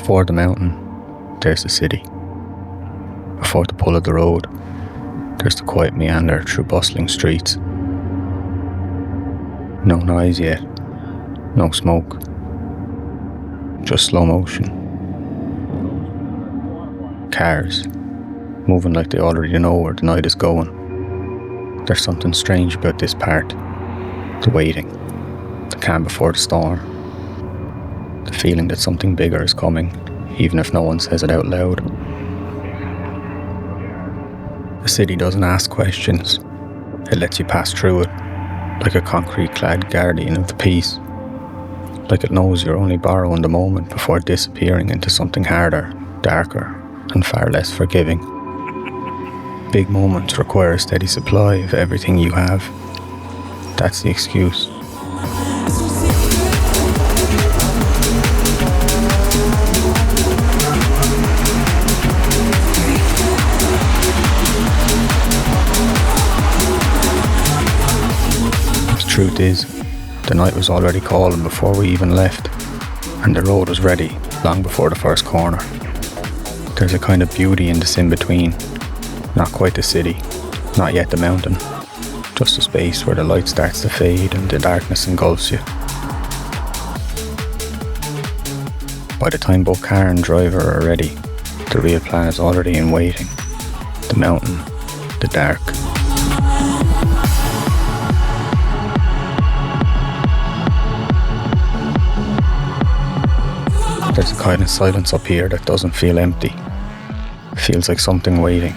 Before the mountain, there's the city. Before the pull of the road, there's the quiet meander through bustling streets. No noise yet, no smoke, just slow motion. Cars, moving like they already know where the night is going. There's something strange about this part. The waiting, the calm before the storm. The feeling that something bigger is coming, even if no one says it out loud. The city doesn't ask questions. It lets you pass through it, like a concrete-clad guardian of the peace. Like it knows you're only borrowing the moment before disappearing into something harder, darker, and far less forgiving. Big moments require a steady supply of everything you have. That's the excuse. The truth is, the night was already calling before we even left, and the road was ready long before the first corner. There's a kind of beauty in this in-between. Not quite the city, not yet the mountain, just a space where the light starts to fade and the darkness engulfs you. By the time both car and driver are ready, the real plan is already in waiting. The mountain, the dark. There's a kind of silence up here that doesn't feel empty. It feels like something waiting.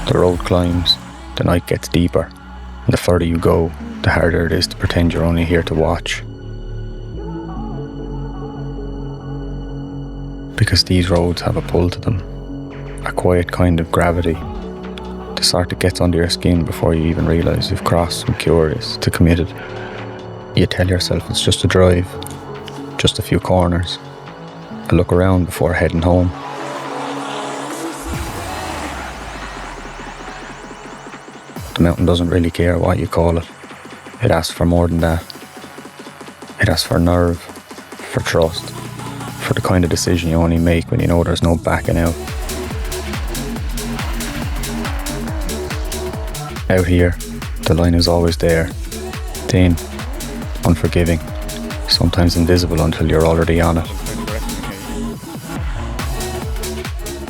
The road climbs, the night gets deeper, and the further you go, the harder it is to pretend you're only here to watch. Because these roads have a pull to them, a quiet kind of gravity, the sort that gets under your skin before you even realise you've crossed from curious to committed. You tell yourself it's just a drive, just a few corners, a look around before heading home. The mountain doesn't really care what you call it. It asks for more than that. It asks for nerve, for trust, for the kind of decision you only make when you know there's no backing out. Out here, the line is always there, thin, unforgiving, sometimes invisible until you're already on it.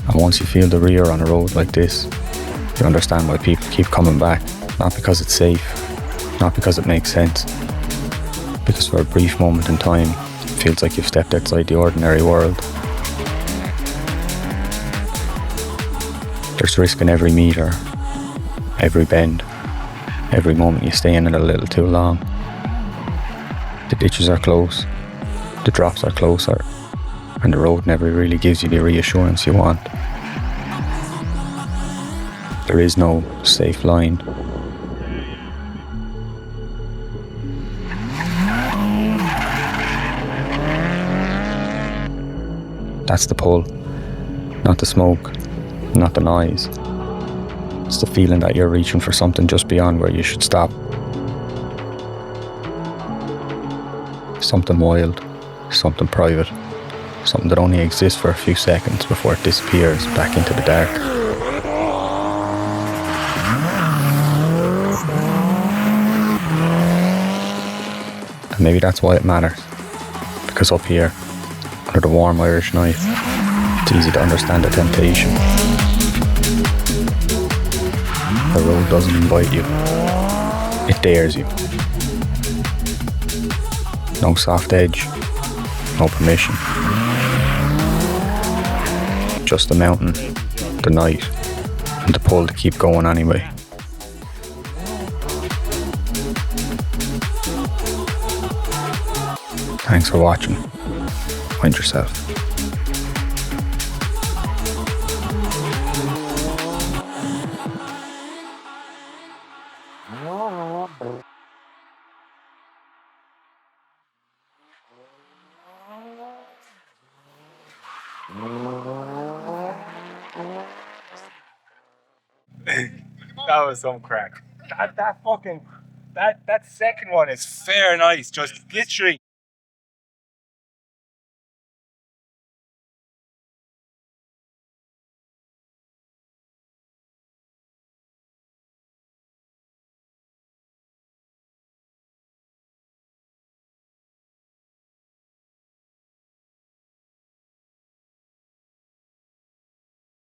And once you feel the rear on a road like this, you understand why people keep coming back. Not because it's safe, not because it makes sense, because for a brief moment in time, it feels like you've stepped outside the ordinary world. There's risk in every metre, every bend, every moment you stay in it a little too long. The ditches are close, the drops are closer, and the road never really gives you the reassurance you want. There is no safe line. That's the pull, not the smoke, not the noise. It's the feeling that you're reaching for something just beyond where you should stop. Something wild, something private, something that only exists for a few seconds before it disappears back into the dark. And maybe that's why it matters, because up here, under the warm Irish night, it's easy to understand the temptation. The road doesn't invite you, it dares you. No soft edge, no permission. Just the mountain, the night, and the pull to keep going anyway. Thanks for watching. Mind yourself. That was some crack. That second one is fair nice. Just literally